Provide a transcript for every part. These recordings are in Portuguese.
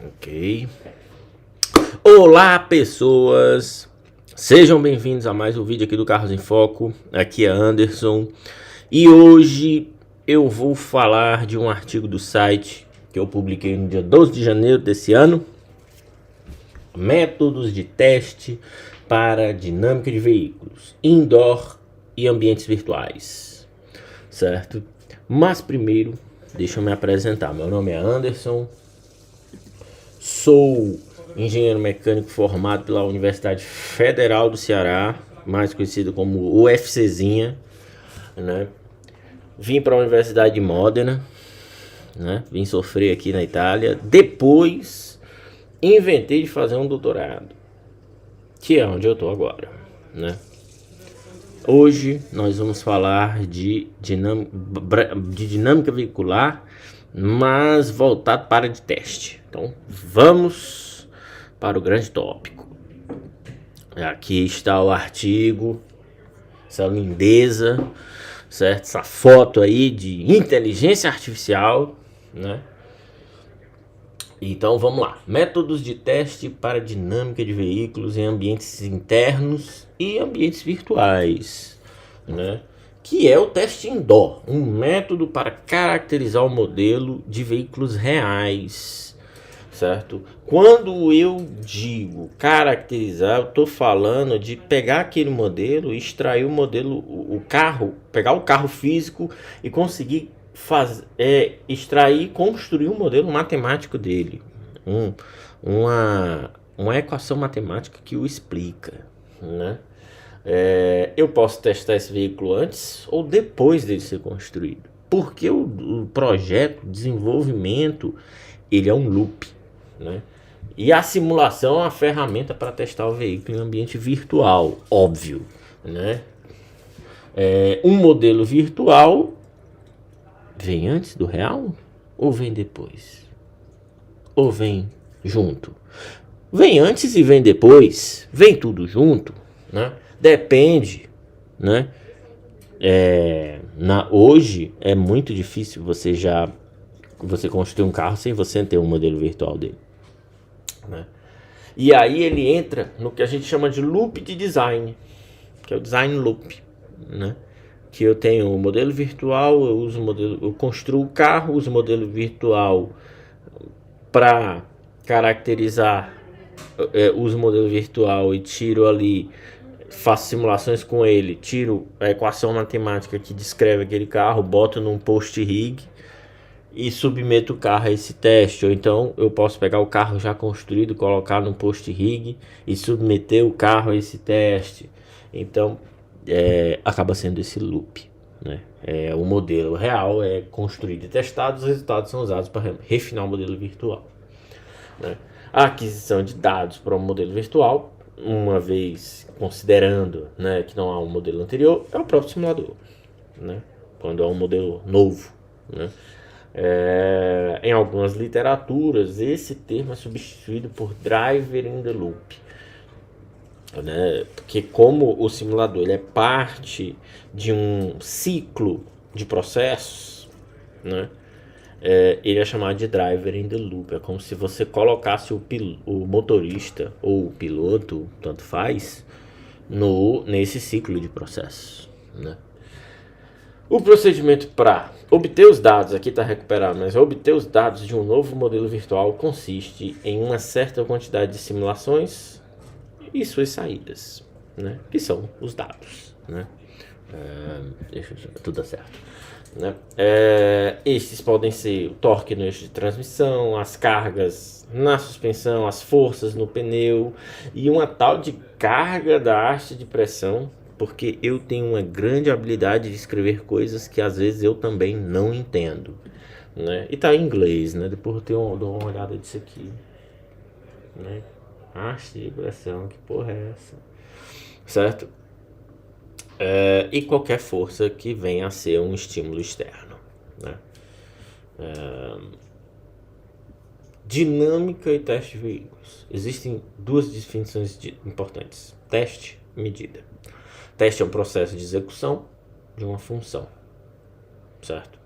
Ok. Olá, pessoas! Sejam bem-vindos a mais um vídeo aqui do Carros em Foco. Aqui é Anderson. E hoje eu vou falar de um artigo do site que eu publiquei no dia 12 de janeiro desse ano. Métodos de teste para dinâmica de veículos, indoor e ambientes virtuais. Certo? Mas primeiro, deixa eu me apresentar. Meu nome é Anderson. Sou engenheiro mecânico formado pela Universidade Federal do Ceará, mais conhecido como UFCzinha, né? Vim para a Universidade de Modena, né? Vim sofrer aqui na Itália. Depois inventei de fazer um doutorado, que é onde eu estou agora, né? Hoje nós vamos falar de dinâmica veicular, mas voltado para de teste. Então vamos para o grande tópico. Aqui está o artigo, essa lindeza, certo? Essa foto aí de inteligência artificial, né? Então vamos lá. Métodos de teste para dinâmica de veículos em ambientes internos e ambientes virtuais, né? Que é o teste indoor, um método para caracterizar o modelo de veículos reais, certo? Quando eu digo caracterizar, eu estou falando de pegar aquele modelo, extrair o modelo, o carro, pegar o carro físico e conseguir extrair e construir um modelo matemático dele, uma equação matemática que o explica, né? Eu posso testar esse veículo antes ou depois dele ser construído, porque o projeto, o desenvolvimento, ele é um loop, né? E a simulação é uma ferramenta para testar o veículo em ambiente virtual, óbvio, né? Um modelo virtual vem antes do real ou vem depois? Ou vem junto? Vem antes e vem depois? Vem tudo junto, né? Depende, né? Hoje é muito difícil você construir um carro sem você ter um modelo virtual dele, né? E aí ele entra no que a gente chama de loop de design, que é o design loop, né? Que eu tenho o modelo virtual, eu construo o carro, uso o modelo virtual para caracterizar, uso o modelo virtual e tiro ali, faço simulações com ele, tiro a equação matemática que descreve aquele carro, boto num post rig e submeto o carro a esse teste. Ou então eu posso pegar o carro já construído, colocar num post rig e submeter o carro a esse teste. Então acaba sendo esse loop, né? O modelo real é construído e testado, os resultados são usados para refinar o modelo virtual, né? A aquisição de dados para um modelo virtual, uma vez considerando, né, que não há um modelo anterior, é o próprio simulador, né? Quando há um modelo novo, né? Em algumas literaturas esse termo é substituído por driver in the loop, né? Porque como o simulador ele é parte de um ciclo de processos, né? Ele é chamado de driver in the loop. É como se você colocasse o motorista ou o piloto, tanto faz, nesse ciclo de processos, né? O procedimento para obter os dados, aqui está recuperado, mas obter os dados de um novo modelo virtual consiste em uma certa quantidade de simulações e suas saídas, né? Que são os dados, né? Tudo certo, né? Estes podem ser o torque no eixo de transmissão, as cargas na suspensão, as forças no pneu e uma tal de carga da haste de pressão, porque eu tenho uma grande habilidade de escrever coisas que às vezes eu também não entendo, né? E tá em inglês, né? Depois eu dou uma olhada disso aqui, né? Haste de pressão, que porra é essa? Certo? E qualquer força que venha a ser um estímulo externo, né? Dinâmica e teste de veículos. Existem duas definições importantes: teste e medida. Teste é um processo de execução de uma função, certo?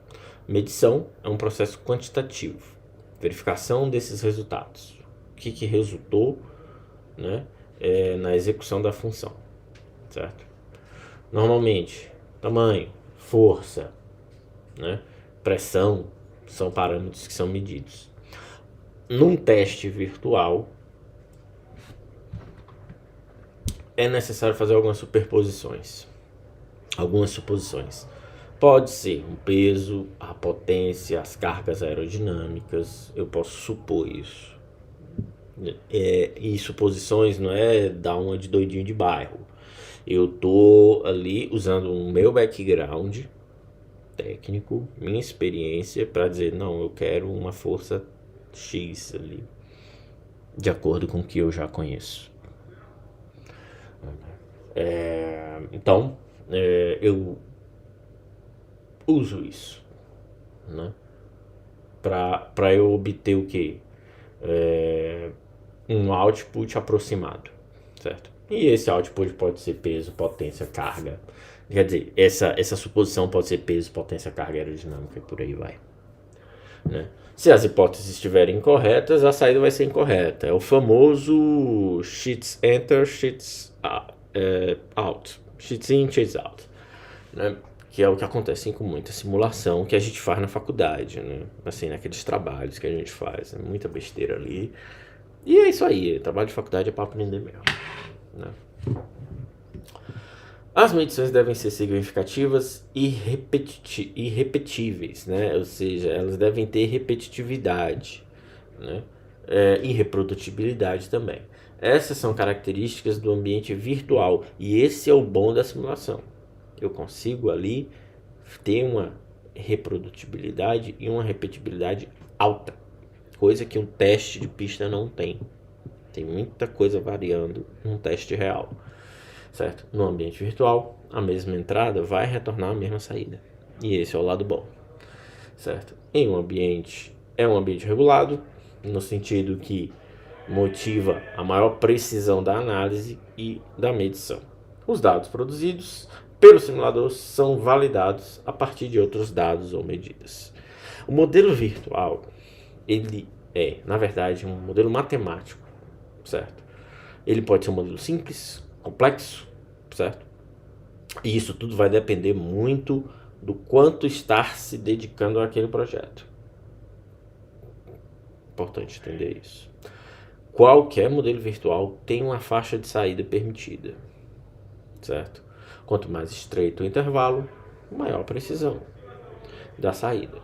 Medição é um processo quantitativo. verificação desses resultados. O que resultou, né, na execução da função, certo? Normalmente, tamanho, força, né, pressão são parâmetros que são medidos. Num teste virtual, é necessário fazer algumas superposições, algumas suposições. Pode ser um peso, a potência, as cargas aerodinâmicas, eu posso supor isso. E suposições não é dar uma de doidinho de bairro. Eu tô ali usando o meu background técnico, minha experiência para dizer, não, eu quero uma força X ali, de acordo com o que eu já conheço. Então, eu uso isso, né, para eu obter o que? Um output aproximado, certo? E esse output pode ser peso, potência, carga. Quer dizer, essa suposição pode ser peso, potência, carga aerodinâmica e por aí vai, né? Se as hipóteses estiverem incorretas, a saída vai ser incorreta. É o famoso sheets enter, sheets out. Sheets in, sheets out, né? Que é o que acontece com muita simulação que a gente faz na faculdade, né? Assim, naqueles trabalhos que a gente faz. Muita besteira ali. E é isso aí. Trabalho de faculdade é para aprender mesmo, né? As medições devem ser significativas e repetíveis, né? Ou seja, elas devem ter repetitividade, né? E reprodutibilidade também. Essas são características do ambiente virtual e esse é o bom da simulação. Eu consigo ali ter uma reprodutibilidade e uma repetibilidade alta, coisa que um teste de pista não tem. Tem muita coisa variando num teste real, certo? No ambiente virtual, a mesma entrada vai retornar a mesma saída. E esse é o lado bom, certo? Em um ambiente, é um ambiente regulado, no sentido que motiva a maior precisão da análise e da medição. Os dados produzidos pelo simulador são validados a partir de outros dados ou medidas. O modelo virtual, ele é, na verdade, um modelo matemático, certo? Ele pode ser um modelo simples, complexo, certo? E isso tudo vai depender muito do quanto estar se dedicando àquele projeto. Importante entender isso. Qualquer modelo virtual tem uma faixa de saída permitida, certo? Quanto mais estreito o intervalo, maior a precisão da saída,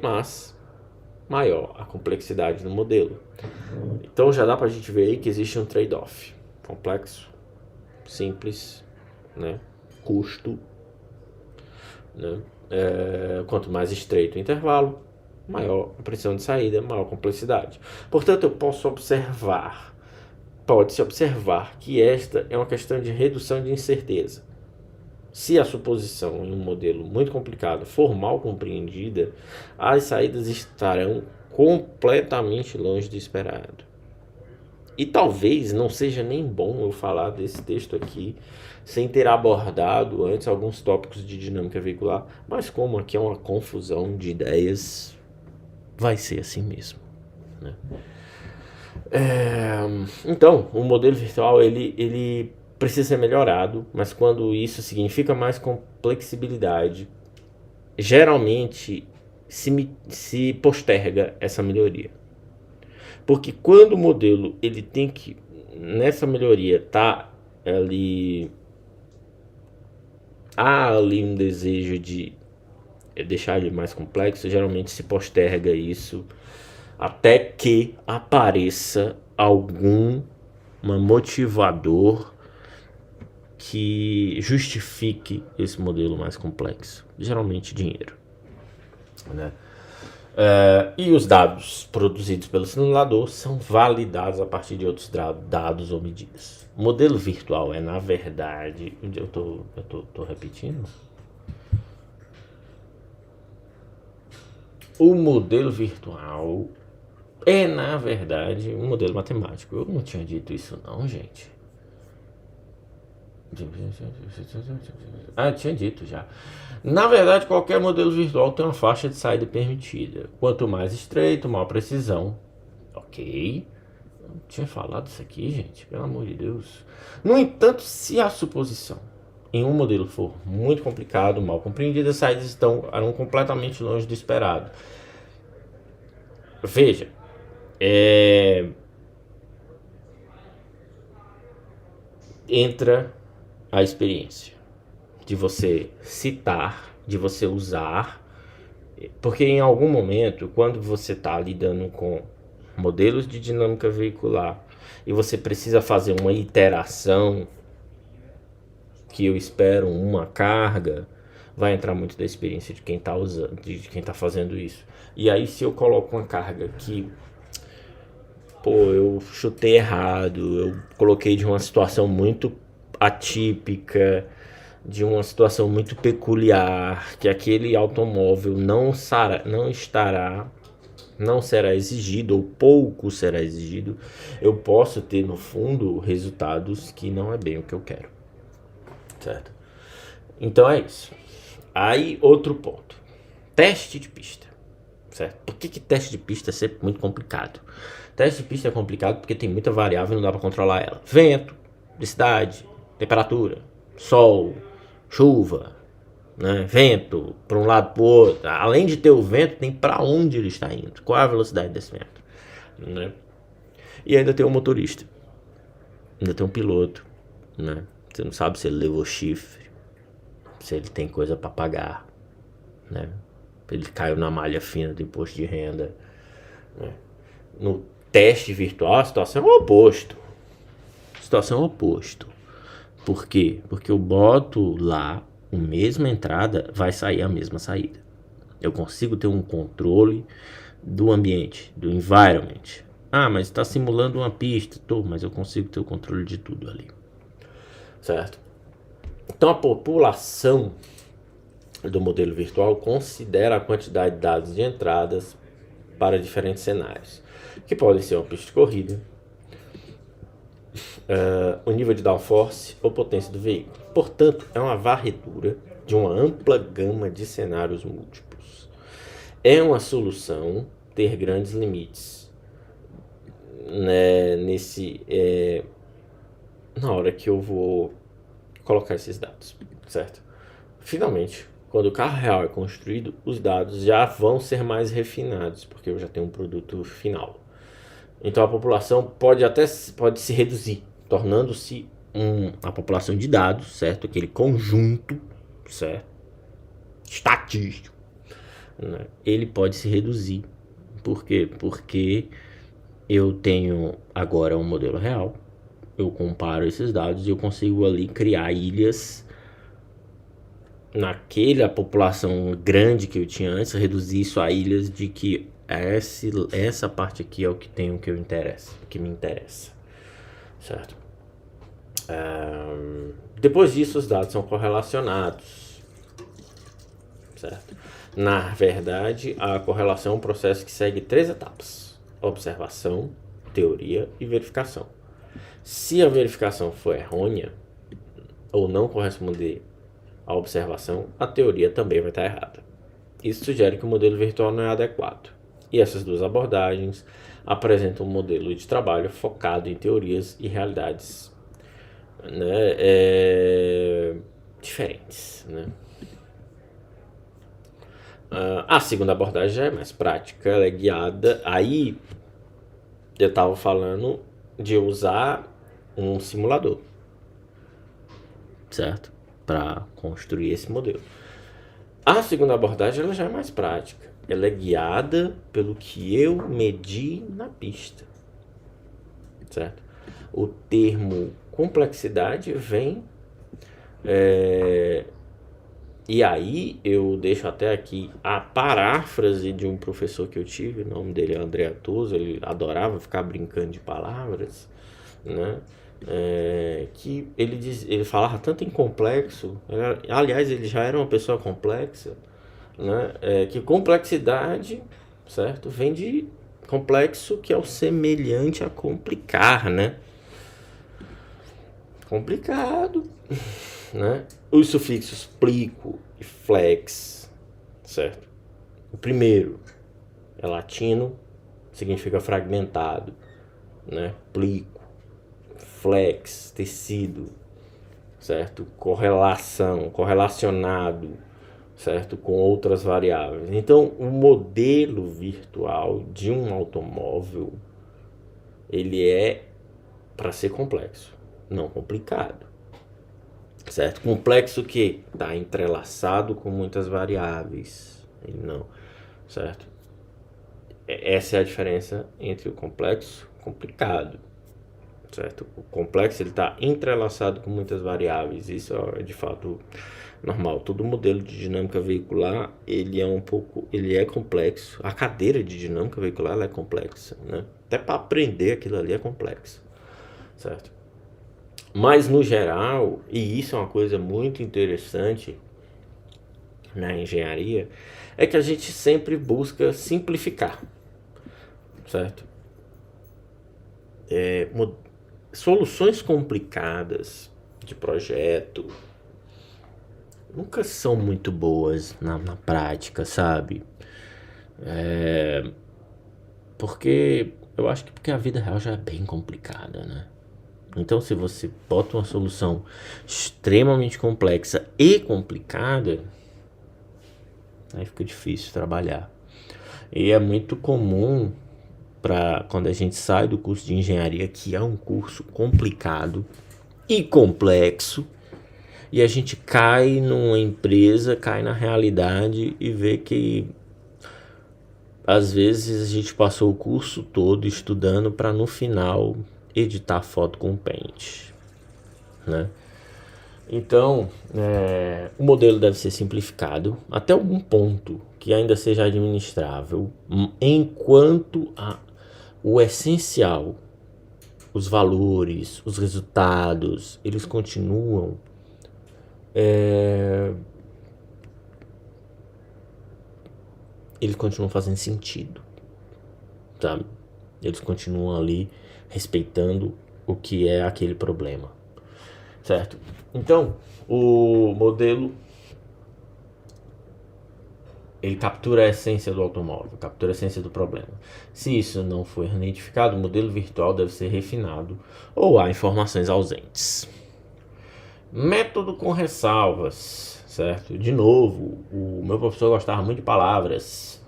mas maior a complexidade do modelo. Então já dá para a gente ver aí que existe um trade-off: complexo, simples, né? Custo, né? Quanto mais estreito o intervalo, maior a precisão de saída, maior a complexidade. Portanto, pode-se observar que esta é uma questão de redução de incerteza. Se a suposição em um modelo muito complicado for mal compreendida, as saídas estarão completamente longe do esperado. E talvez não seja nem bom eu falar desse texto aqui sem ter abordado antes alguns tópicos de dinâmica veicular, mas como aqui é uma confusão de ideias, vai ser assim mesmo, né? Então, o modelo virtual ele precisa ser melhorado, mas quando isso significa mais complexibilidade, geralmente se posterga essa melhoria. Porque quando o modelo ele tem que, nessa melhoria, há ali um desejo de deixar ele mais complexo, geralmente se posterga isso até que apareça algum motivador que justifique esse modelo mais complexo, geralmente dinheiro, né? E os dados produzidos pelo simulador são validados a partir de outros dados ou medidas. O modelo virtual é, na verdade, eu tô repetindo. O modelo virtual é, na verdade, um modelo matemático. Eu não tinha dito isso não, gente. Ah, tinha dito já. Na verdade, qualquer modelo virtual tem uma faixa de saída permitida. Quanto mais estreito, maior precisão. Ok. Eu não tinha falado isso aqui, gente. Pelo amor de Deus. No entanto, se a suposição em um modelo for muito complicado, mal compreendida, as saídas estarão completamente longe do esperado. Veja, entra a experiência de você citar, de você usar, porque em algum momento, quando você está lidando com modelos de dinâmica veicular e você precisa fazer uma iteração, que eu espero uma carga, vai entrar muito da experiência de quem está usando, de quem está fazendo isso. E aí, se eu coloco uma carga que, pô, eu chutei errado, eu coloquei de uma situação muito atípica, de uma situação muito peculiar, que aquele automóvel não será exigido ou pouco será exigido, eu posso ter no fundo resultados que não é bem o que eu quero, certo? Então é isso. Aí outro ponto, teste de pista, certo? Por que teste de pista é sempre muito complicado? Teste de pista é complicado porque tem muita variável e não dá para controlar ela. Vento, densidade, temperatura, sol, chuva, né? Vento para um lado para o outro. Além de ter o vento, tem para onde ele está indo, qual é a velocidade desse vento, né? E ainda tem o motorista, ainda tem um piloto, né? Você não sabe se ele levou chifre, se ele tem coisa para pagar, né? Ele caiu na malha fina do imposto de renda, né? No teste virtual a situação é o oposto. Por quê? Porque eu boto lá a mesma entrada, vai sair a mesma saída. Eu consigo ter um controle do ambiente, do environment. Ah, mas está simulando uma pista. Mas eu consigo ter o controle de tudo ali. Certo? Então a população do modelo virtual considera a quantidade de dados de entradas para diferentes cenários, que podem ser uma pista de corrida, o nível de downforce ou potência do veículo. Portanto, é uma varredura de uma ampla gama de cenários múltiplos. É uma solução ter grandes limites, né, na hora que eu vou colocar esses dados, certo? Finalmente, quando o carro real é construído, os dados já vão ser mais refinados, porque eu já tenho um produto final. Então a população pode se reduzir, tornando-se a população de dados, certo? Aquele conjunto, certo? Estatístico, né? Ele pode se reduzir. Por quê? Porque eu tenho agora um modelo real, eu comparo esses dados e eu consigo ali criar ilhas naquela população grande que eu tinha antes, reduzir isso a ilhas de que essa parte aqui é o que tem o que me interessa, certo? Depois disso, os dados são correlacionados, certo? Na verdade, a correlação é um processo que segue 3 etapas: observação, teoria e verificação. Se a verificação for errônea ou não corresponder à observação, a teoria também vai estar errada. Isso sugere que o modelo virtual não é adequado. E essas duas abordagens apresentam um modelo de trabalho focado em teorias e realidades, né, diferentes, né? A segunda abordagem já é mais prática, ela é guiada. Aí eu estava falando de usar um simulador, certo? Para construir esse modelo. A segunda abordagem ela já é mais prática. Ela é guiada pelo que eu medi na pista, certo? O termo complexidade vem... E aí eu deixo até aqui a paráfrase de um professor que eu tive, o nome dele é André Atoso, ele adorava ficar brincando de palavras, né? Que ele falava tanto em complexo, aliás, ele já era uma pessoa complexa, né? Que complexidade, certo? Vem de complexo, que é o semelhante a complicar, né? complicado, né? Os sufixos plico e flex, certo? O primeiro é latino, significa fragmentado, né? Plico, flex, tecido, certo? Correlação, correlacionado, certo? Com outras variáveis. Então, o modelo virtual de um automóvel, ele é para ser complexo, não complicado, certo? Complexo que está entrelaçado com muitas variáveis, ele não, certo? Essa é a diferença entre o complexo e o complicado, certo? O complexo ele está entrelaçado com muitas variáveis, isso é de fato normal. Todo modelo de dinâmica veicular ele é complexo. A cadeira de dinâmica veicular ela é complexa, né? Até para aprender aquilo ali é complexo, certo? Mas no geral, e isso é uma coisa muito interessante na engenharia, é que a gente sempre busca simplificar, certo? Soluções complicadas de projeto nunca são muito boas na prática, sabe? Porque eu acho que porque a vida real já é bem complicada, né? Então, se você bota uma solução extremamente complexa e complicada, aí fica difícil trabalhar. E é muito comum para quando a gente sai do curso de engenharia, que é um curso complicado e complexo, e a gente cai numa empresa, cai na realidade e vê que às vezes a gente passou o curso todo estudando para no final editar foto com Paint, né? Então, o modelo deve ser simplificado até algum ponto que ainda seja administrável, enquanto o essencial, os valores, os resultados, eles continuam fazendo sentido, sabe? Eles continuam ali respeitando o que é aquele problema, certo? Então, o modelo ele captura a essência do automóvel, captura a essência do problema. Se isso não for identificado, o modelo virtual deve ser refinado ou há informações ausentes. Método com ressalvas, certo? De novo, o meu professor gostava muito de palavras,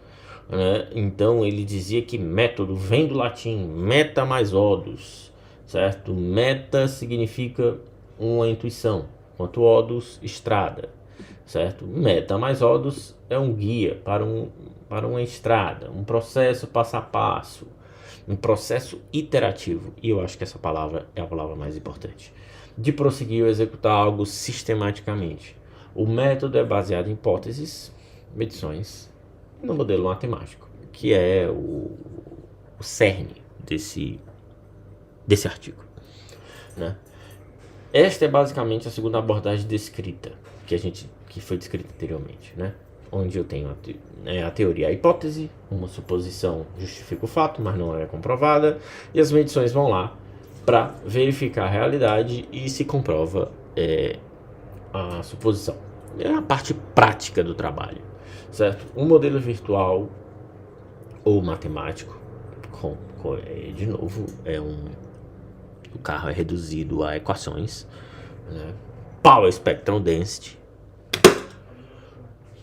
né? Então ele dizia que método vem do latim meta mais odus, certo? Meta significa uma intuição, enquanto odus, estrada, certo? Meta mais odus é um guia para uma estrada, um processo passo a passo, um processo iterativo, e eu acho que essa palavra é a palavra mais importante, de prosseguir ou executar algo sistematicamente. O método é baseado em hipóteses, medições, no modelo matemático, que é o cerne desse artigo, né? Esta é basicamente a segunda abordagem descrita, que foi descrita anteriormente, né? Onde eu tenho a teoria, a hipótese, uma suposição justifica o fato, mas não é comprovada, e as medições vão lá para verificar a realidade e se comprova a suposição. É a parte prática do trabalho, certo? Um modelo virtual ou matemático, de novo, o carro é reduzido a equações, né? Power Spectrum Density,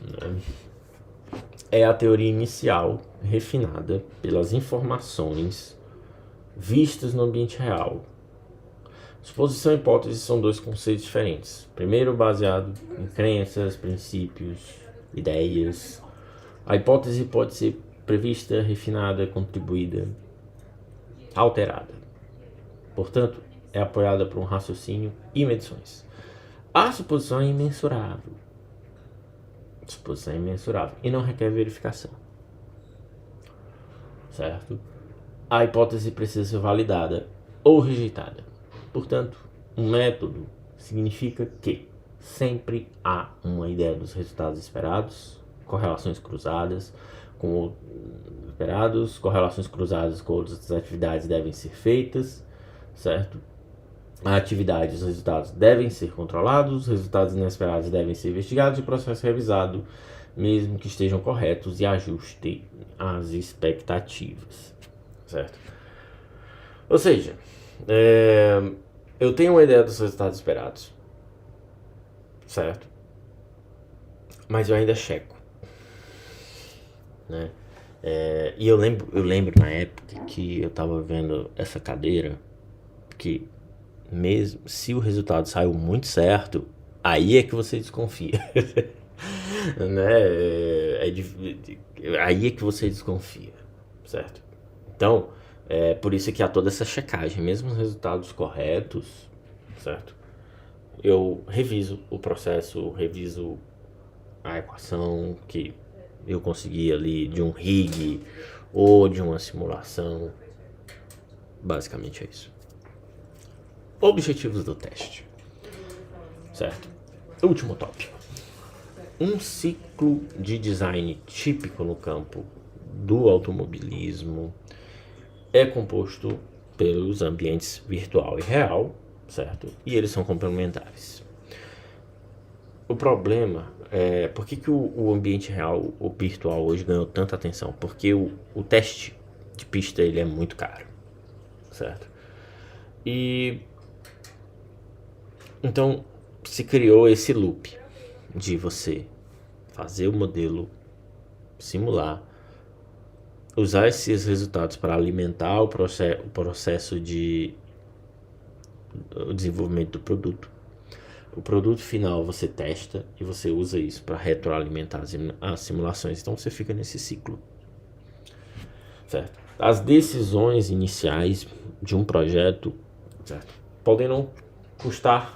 né? É a teoria inicial refinada pelas informações vistas no ambiente real. Suposição e hipótese são dois conceitos diferentes. Primeiro, baseado em crenças, princípios, ideias. A hipótese pode ser prevista, refinada, contribuída, alterada. Portanto, é apoiada por um raciocínio e medições. A suposição é imensurável. Suposição é imensurável e não requer verificação, certo? A hipótese precisa ser validada ou rejeitada. Portanto, um método significa que sempre há uma ideia dos resultados esperados, correlações cruzadas com correlações cruzadas com outras atividades devem ser feitas, certo? A atividade, os resultados devem ser controlados, os resultados inesperados devem ser investigados e o processo revisado, mesmo que estejam corretos, e ajuste as expectativas, certo? Ou seja, eu tenho uma ideia dos resultados esperados, certo? Mas eu ainda checo, né? E eu lembro na época que eu tava vendo essa cadeira, que mesmo se o resultado saiu muito certo, aí é que você desconfia. Né? Aí é que você desconfia, certo? Então, por isso que há toda essa checagem, mesmo os resultados corretos, certo? Eu reviso o processo, reviso a equação que eu consegui ali de um rig ou de uma simulação. Basicamente é isso. Objetivos do teste, certo? Último tópico. Um ciclo de design típico no campo do automobilismo é composto pelos ambientes virtual e real, certo? E eles são complementares. O problema é por que o ambiente real, o virtual hoje ganhou tanta atenção? Porque o teste de pista ele é muito caro, certo? E então se criou esse loop de você fazer o modelo, simular, usar esses resultados para alimentar o processo de desenvolvimento do produto. O produto final você testa e você usa isso para retroalimentar as simulações. Então você fica nesse ciclo, certo? As decisões iniciais de um projeto, certo, podem não custar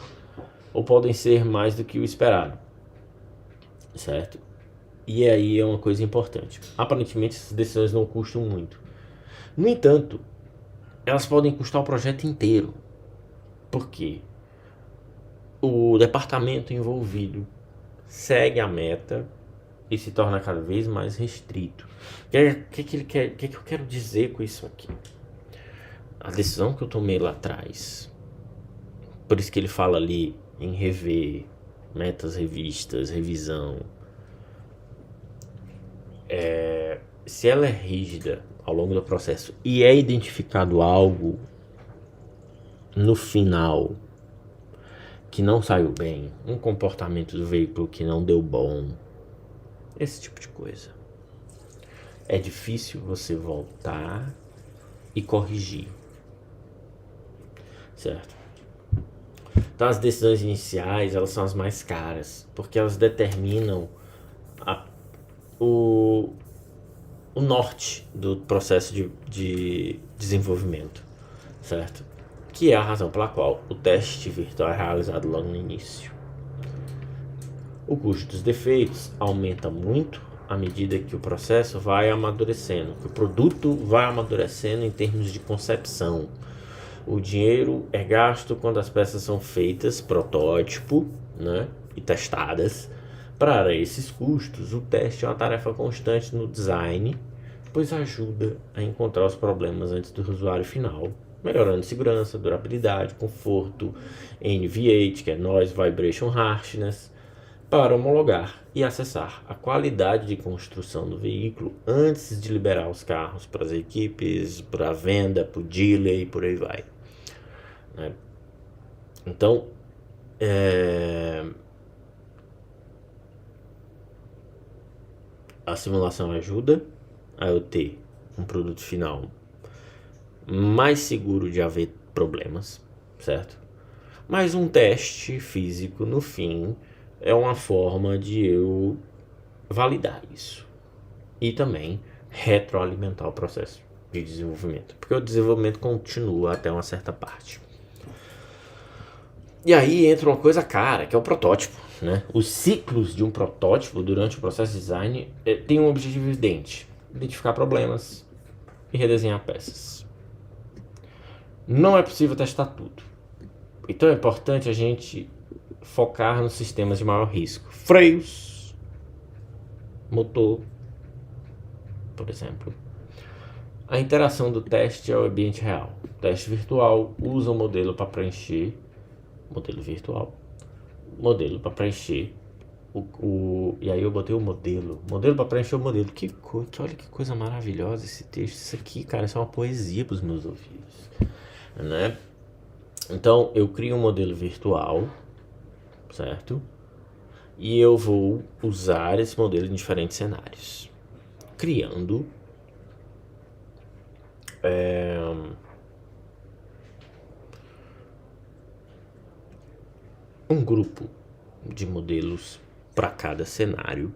ou podem ser mais do que o esperado, certo? E aí é uma coisa importante. Aparentemente essas decisões não custam muito. No entanto, elas podem custar o projeto inteiro. Por quê? O departamento envolvido segue a meta e se torna cada vez mais restrito. O que eu quero dizer com isso aqui? A decisão que eu tomei lá atrás, por isso que ele fala ali em rever, metas revistas, revisão. Se ela é rígida ao longo do processo e é identificado algo no final que não saiu bem, um comportamento do veículo que não deu bom, esse tipo de coisa, é difícil você voltar e corrigir, certo? Então as decisões iniciais, elas são as mais caras, porque elas determinam o norte do processo de desenvolvimento, certo? Que é a razão pela qual o teste virtual é realizado logo no início. O custo dos defeitos aumenta muito à medida que o processo vai amadurecendo, que o produto vai amadurecendo em termos de concepção. O dinheiro é gasto quando as peças são feitas, protótipo, né, e testadas. Para esses custos, o teste é uma tarefa constante no design, pois ajuda a encontrar os problemas antes do usuário final, melhorando segurança, durabilidade, conforto, NVH, que é Noise Vibration Harshness, para homologar e acessar a qualidade de construção do veículo antes de liberar os carros para as equipes, para a venda, para o dealer e por aí vai. Então, a simulação ajuda a eu ter um produto final mais seguro de haver problemas, certo? Mas um teste físico no fim é uma forma de eu validar isso e também retroalimentar o processo de desenvolvimento, porque o desenvolvimento continua até uma certa parte. E aí entra uma coisa cara, que é o protótipo, né? Os ciclos de um protótipo durante o processo de design tem um objetivo evidente: identificar problemas e redesenhar peças. Não é possível testar tudo. Então é importante a gente focar nos sistemas de maior risco. Freios, motor, por exemplo. A interação do teste ao ambiente real. teste virtual, usa o modelo para preencher, modelo virtual, modelo para preencher e aí eu botei o modelo para preencher o modelo. Olha que coisa maravilhosa esse texto. Isso aqui, cara, isso é uma poesia para os meus ouvidos, né? Então eu crio um modelo virtual, certo? E eu vou usar esse modelo em diferentes cenários, criando um grupo de modelos para cada cenário,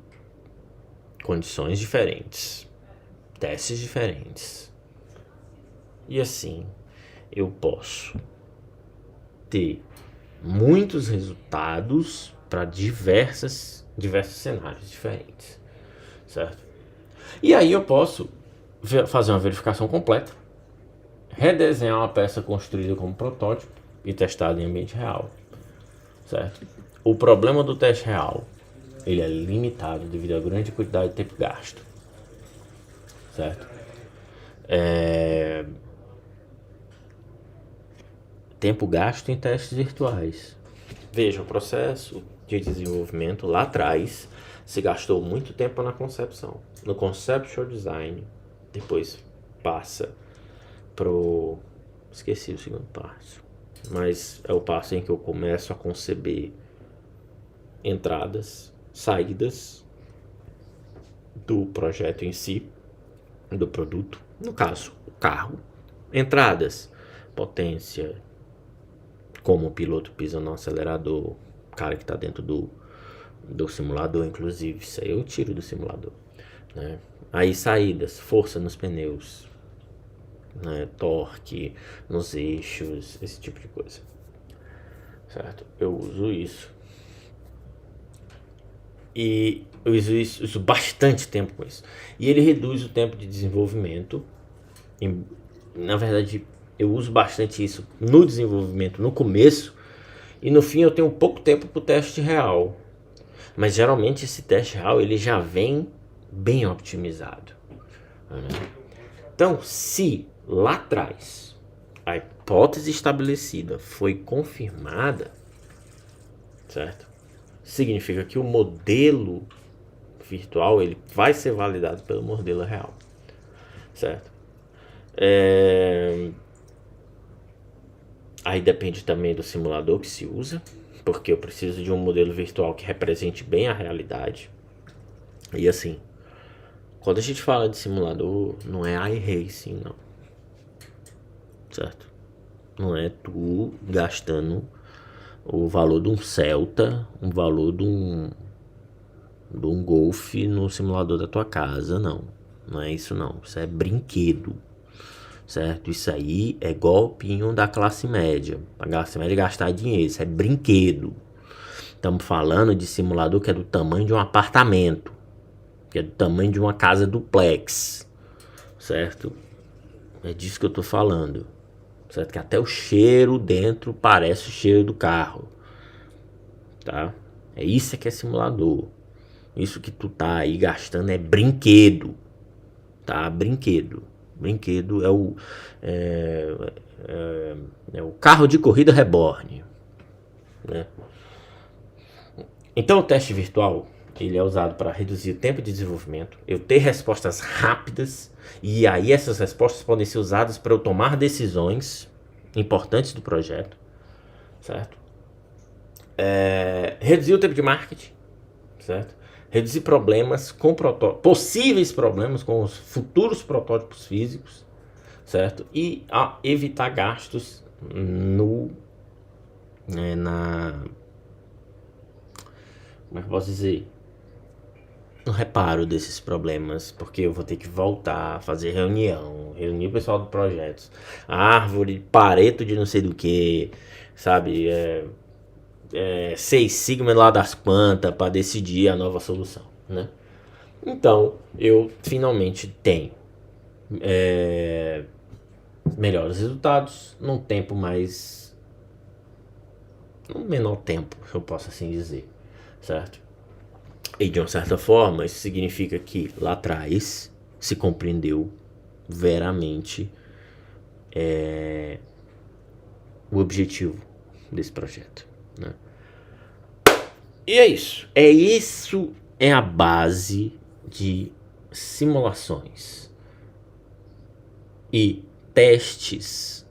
condições diferentes, testes diferentes. E assim eu posso ter muitos resultados para diversos cenários diferentes, certo? E aí eu posso fazer uma verificação completa, redesenhar uma peça construída como protótipo e testada em ambiente real, certo? O problema do teste real, ele é limitado devido à grande quantidade de tempo gasto, certo? Tempo gasto em testes virtuais. Veja, o processo de desenvolvimento lá atrás se gastou muito tempo na concepção, no conceptual design, depois passa pro... esqueci o segundo passo, mas é o passo em que eu começo a conceber entradas, saídas do projeto em si, do produto, no caso, o carro. Entradas, potência, como o piloto pisa no acelerador, o cara que está dentro do simulador, inclusive, isso aí eu tiro do simulador, né? Aí saídas, força nos pneus, né? Torque nos eixos, esse tipo de coisa, certo? Eu uso isso. E eu uso bastante tempo com isso. E ele reduz o tempo de desenvolvimento. Na verdade, eu uso bastante isso no desenvolvimento, no começo. E no fim eu tenho pouco tempo para o teste real. Mas geralmente esse teste real ele já vem bem otimizado. Então, se lá atrás a hipótese estabelecida foi confirmada, certo? Significa que o modelo virtual ele vai ser validado pelo modelo real, certo? Aí depende também do simulador que se usa, porque eu preciso de um modelo virtual que represente bem a realidade. E assim, quando a gente fala de simulador, não é iRacing, não, certo? Não é tu gastando o valor de um Celta, o valor de um Golf no simulador da tua casa, não. Não é isso não, isso é brinquedo, certo? Isso aí é golpinho da classe média, a classe média gastar dinheiro, isso é brinquedo. Estamos falando de simulador que é do tamanho de um apartamento, que é do tamanho de uma casa duplex, certo? É disso que eu tô falando, certo? Que até o cheiro dentro parece o cheiro do carro, tá? É isso que é simulador. Isso que tu tá aí gastando é brinquedo, tá? Brinquedo. Brinquedo é o carro de corrida reborn, né? Então o teste virtual ele é usado para reduzir o tempo de desenvolvimento, eu ter respostas rápidas, e aí essas respostas podem ser usadas para eu tomar decisões importantes do projeto, certo? Reduzir o tempo de marketing, certo? Reduzir problemas com possíveis problemas com os futuros protótipos físicos, certo? E evitar gastos como é que eu posso dizer? No reparo desses problemas, porque eu vou ter que voltar, fazer reunir o pessoal do projeto, árvore, pareto de não sei do que, sabe? Seis sigma lá das quantas para decidir a nova solução, né? Então eu finalmente tenho melhores resultados num tempo num menor tempo, se eu posso assim dizer, certo? E de uma certa forma isso significa que lá atrás se compreendeu veramente o objetivo desse projeto, né? E é isso. Isso é a base de simulações e testes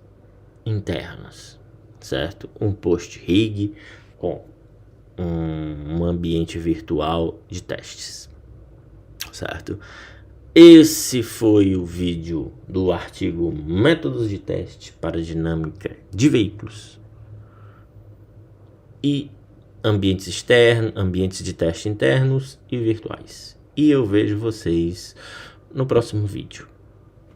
internos, certo? Um post-rig com um ambiente virtual de testes, certo? Esse foi o vídeo do artigo Métodos de Teste para Dinâmica de Veículos e ambientes externos, ambientes de teste internos e virtuais. E eu vejo vocês no próximo vídeo.